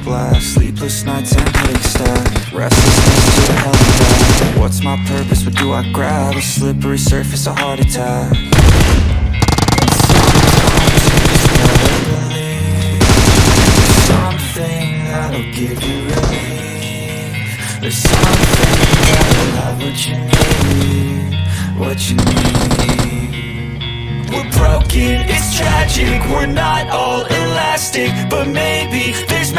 glass, sleepless nights and headache stack, restlessness to a helipad. What's my purpose, what do I grab? A slippery surface, a heart attack. And sometimes you just gotta believe there's something that'll give you relief. There's something that'll have what you need, what you need. We're broken, it's tragic, we're not all elastic, but maybe there's